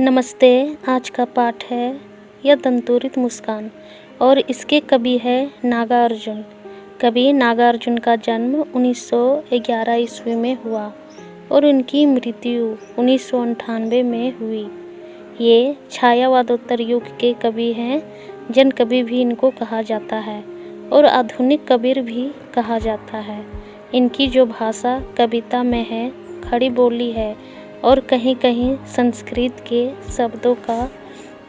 नमस्ते। आज का पाठ है यह दंतुरित मुस्कान और इसके कवि है नागार्जुन। कवि नागार्जुन का जन्म 1911 ईस्वी में हुआ और उनकी मृत्यु 1998 में हुई। ये छायावादोत्तर युग के कवि हैं। जन कवि भी इनको कहा जाता है और आधुनिक कबीर भी कहा जाता है। इनकी जो भाषा कविता में है खड़ी बोली है और कहीं कहीं संस्कृत के शब्दों का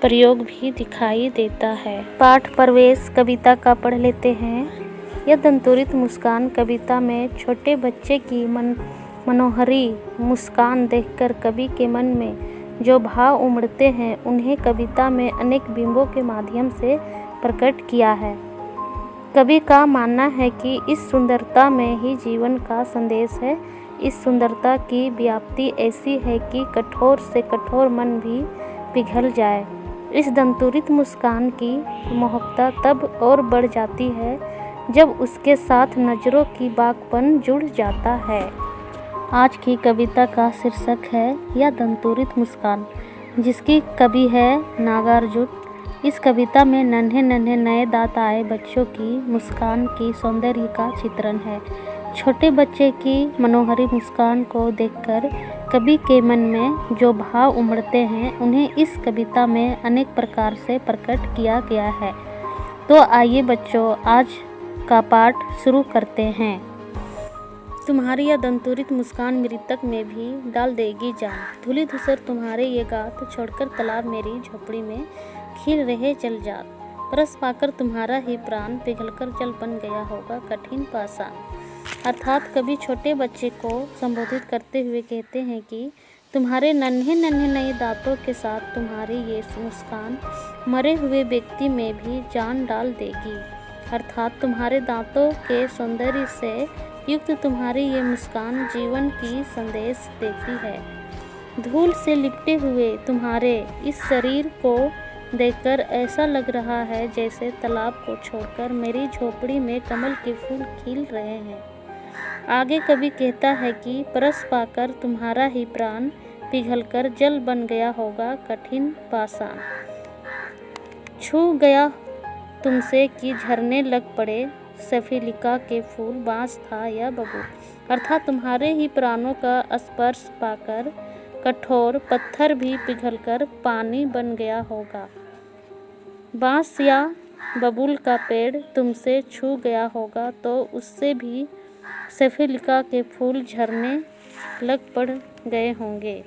प्रयोग भी दिखाई देता है। पाठ प्रवेश कविता का पढ़ लेते हैं। यह दंतुरित मुस्कान कविता में छोटे बच्चे की मनोहरी मुस्कान देखकर कवि के मन में जो भाव उमड़ते हैं उन्हें कविता में अनेक बिंबों के माध्यम से प्रकट किया है। कवि का मानना है कि इस सुंदरता में ही जीवन का संदेश है। इस सुंदरता की व्याप्ति ऐसी है कि कठोर से कठोर मन भी पिघल जाए। इस दंतुरित मुस्कान की मोहकता तब और बढ़ जाती है जब उसके साथ नज़रों की बागपन जुड़ जाता है। आज की कविता का शीर्षक है यह दंतुरित मुस्कान, जिसकी कवि है नागार्जुन। इस कविता में नन्हे नन्हे नए दांत आए बच्चों की मुस्कान की सौंदर्य का चित्रण है। छोटे बच्चे की मनोहरी मुस्कान को देखकर कवि के मन में जो भाव उमड़ते हैं उन्हें इस कविता में अनेक प्रकार से प्रकट किया गया है। तो आइए बच्चों, आज का पाठ शुरू करते हैं। तुम्हारी यह दंतुरित मुस्कान मृतक में भी डाल देगी जान। धूलि धूसर तुम्हारे ये गात छोड़कर तालाब मेरी झोपड़ी में खिल रहे जल जात। परस पाकर तुम्हारा ही प्राण पिघलकर जल बन गया होगा कठिन पाषाण। अर्थात कवि छोटे बच्चे को संबोधित करते हुए कहते हैं कि तुम्हारे नन्हे नन्हे नए दांतों के साथ तुम्हारी ये मुस्कान मरे हुए व्यक्ति में भी जान डाल देगी। अर्थात तुम्हारे दांतों के सौंदर्य से युक्त तुम्हारी ये मुस्कान जीवन की संदेश देती है। धूल से लिपटे हुए तुम्हारे इस शरीर को देखकर ऐसा लग रहा है जैसे तालाब को छोड़कर मेरी झोपड़ी में कमल के फूल खिल रहे हैं। आगे कवि कहता है कि परस पाकर तुम्हारा ही प्राण पिघलकर जल बन गया होगा कठिन पाषाण। छू गया तुमसे कि झरने लग पड़े सफेलिका के फूल, बांस था या बबूल। अर्थात तुम्हारे ही प्राणों का स्पर्श पाकर कठोर पत्थर भी पिघलकर पानी बन गया होगा। बांस या बबूल का पेड़ तुमसे छू गया होगा तो उससे भी सफेलिका के फूल झरने लग पड़ गए होंगे।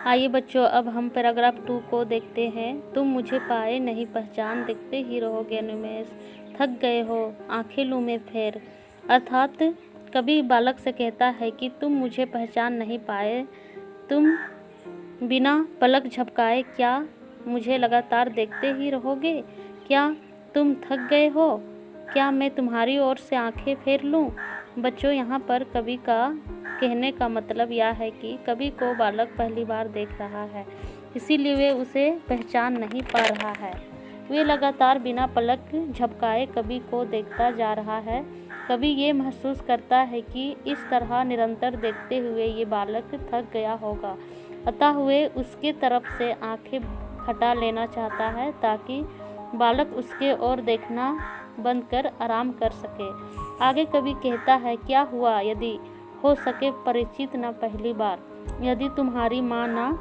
आइए बच्चों, अब हम पैराग्राफ 2 को देखते हैं। तुम मुझे पाए नहीं पहचान, देखते ही रहोगे अनुमेष, थक गए हो आंखें लूं में फेर। अर्थात कवि बालक से कहता है कि तुम मुझे पहचान नहीं पाए, तुम बिना पलक झपकाए क्या मुझे लगातार देखते ही रहोगे? क्या तुम थक गए हो? क्या मैं तुम्हारी ओर से आंखें फेर लूं? बच्चों, यहाँ पर कवि का कहने का मतलब यह है कि कवि को बालक पहली बार देख रहा है, इसीलिए वे उसे पहचान नहीं पा रहा है। वे लगातार बिना पलक झपकाए कवि को देखता जा रहा है। कवि ये महसूस करता है कि इस तरह निरंतर देखते हुए ये बालक थक गया होगा, अतः वे उसके तरफ से आंखें हटा लेना चाहता है ताकि बालक उसके ओर देखना बंद कर आराम कर सके। आगे कवि कहता है, क्या हुआ यदि हो सके परिचित न पहली बार, यदि तुम्हारी माँ ना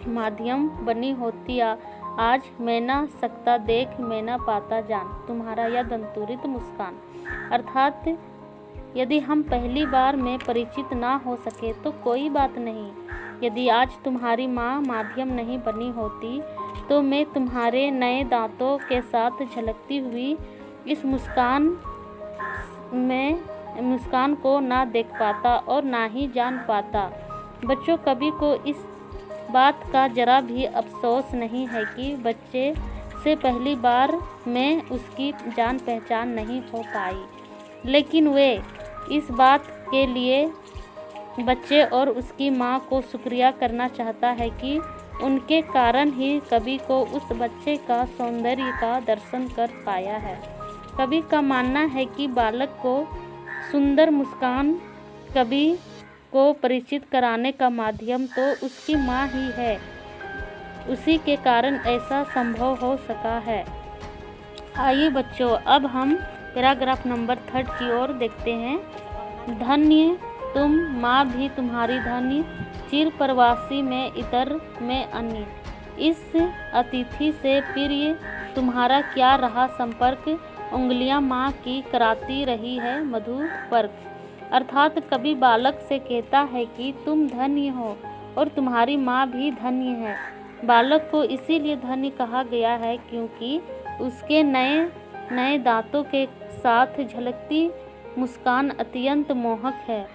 माध्यम बनी होती आज, मैं ना सकता देख मैं ना पाता जान तुम्हारा यह दंतुरित मुस्कान। अर्थात यदि हम पहली बार में परिचित ना हो सके तो कोई बात नहीं, यदि आज तुम्हारी माँ माध्यम नहीं बनी होती तो मैं तुम्हारे नए दांतों के साथ झलकती हुई इस मुस्कान को ना देख पाता और ना ही जान पाता। बच्चों, कवि को इस बात का जरा भी अफसोस नहीं है कि बच्चे से पहली बार में उसकी जान पहचान नहीं हो पाई, लेकिन वे इस बात के लिए बच्चे और उसकी माँ को शुक्रिया करना चाहता है कि उनके कारण ही कवि को उस बच्चे का सौंदर्य का दर्शन कर पाया है। कवि का मानना है कि बालक को सुंदर मुस्कान कवि को परिचित कराने का माध्यम तो उसकी माँ ही है। उसी के कारण ऐसा संभव हो सका है। आइए बच्चों, अब हम पैराग्राफ नंबर 3 की ओर देखते हैं। धन्य तुम, माँ भी तुम्हारी धन्य, चिर प्रवासी में इतर में अन्य। इस अतिथि से प्रिय तुम्हारा क्या रहा संपर्क, उंगलियां माँ की कराती रही है मधुर पर्क। अर्थात कवि बालक से कहता है कि तुम धन्य हो और तुम्हारी माँ भी धन्य है। बालक को इसीलिए धन्य कहा गया है क्योंकि उसके नए नए दांतों के साथ झलकती मुस्कान अत्यंत मोहक है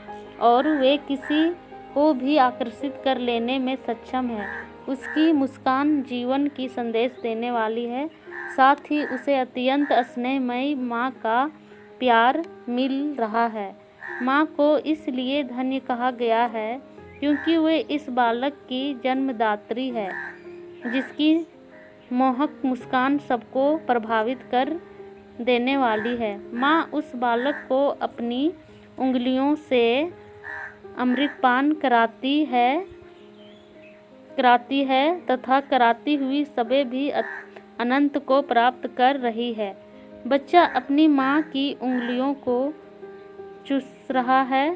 और वे किसी को भी आकर्षित कर लेने में सक्षम है। उसकी मुस्कान जीवन की संदेश देने वाली है, साथ ही उसे अत्यंत स्नेहमयी माँ का प्यार मिल रहा है। माँ को इसलिए धन्य कहा गया है क्योंकि वे इस बालक की जन्मदात्री है, जिसकी मोहक मुस्कान सबको प्रभावित कर देने वाली है। माँ उस बालक को अपनी उंगलियों से अमृतपान कराती है तथा कराती हुई सबे भी अनंत को प्राप्त कर रही है। बच्चा अपनी माँ की उंगलियों को चूस रहा है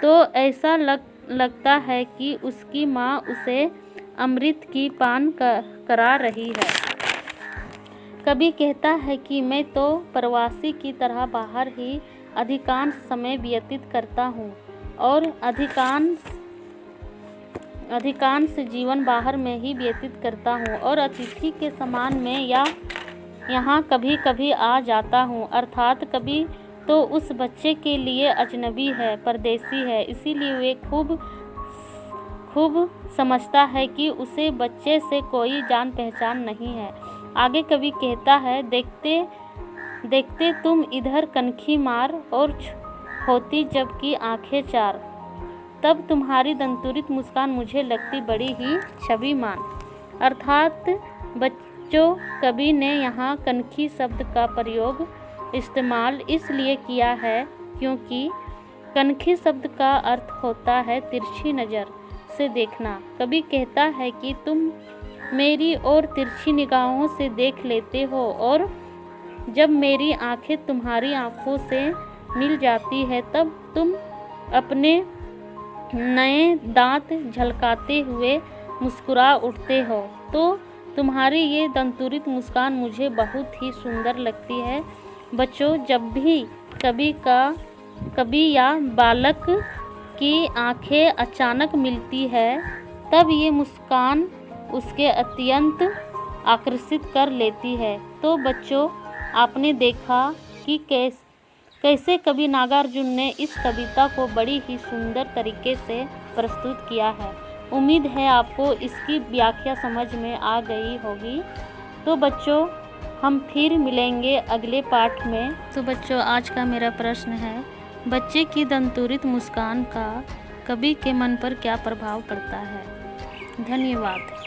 तो ऐसा लगता है कि उसकी माँ उसे अमृत की पान करा रही है। कवि कहता है कि मैं तो प्रवासी की तरह बाहर ही अधिकांश समय व्यतीत करता हूँ और अधिकांश जीवन बाहर में ही व्यतीत करता हूँ और अतिथि के समान में या यहाँ कभी कभी आ जाता हूँ। अर्थात कभी तो उस बच्चे के लिए अजनबी है, परदेसी है, इसीलिए वे खूब समझता है कि उसे बच्चे से कोई जान पहचान नहीं है। आगे कवि कहता है, देखते देखते तुम इधर कनखी मार और होती जबकि आंखें चार, तब तुम्हारी दंतुरित मुस्कान मुझे लगती बड़ी ही छविमान। अर्थात बच्चों, कवि ने यहाँ कनखी शब्द का प्रयोग इस्तेमाल इसलिए किया है क्योंकि कनखी शब्द का अर्थ होता है तिरछी नज़र से देखना। कवि कहता है कि तुम मेरी ओर तिरछी निगाहों से देख लेते हो और जब मेरी आंखें तुम्हारी आंखों से मिल जाती है तब तुम अपने नए दांत झलकाते हुए मुस्कुरा उठते हो। तो तुम्हारी ये दंतुरित मुस्कान मुझे बहुत ही सुंदर लगती है। बच्चों, जब भी कवि या बालक की आंखें अचानक मिलती है तब ये मुस्कान उसके अत्यंत आकर्षित कर लेती है। तो बच्चों, आपने देखा कि कैसे कवि नागार्जुन ने इस कविता को बड़ी ही सुंदर तरीके से प्रस्तुत किया है। उम्मीद है आपको इसकी व्याख्या समझ में आ गई होगी। तो बच्चों, हम फिर मिलेंगे अगले पाठ में। तो बच्चों, आज का मेरा प्रश्न है, बच्चे की दंतुरित मुस्कान का कवि के मन पर क्या प्रभाव पड़ता है? धन्यवाद।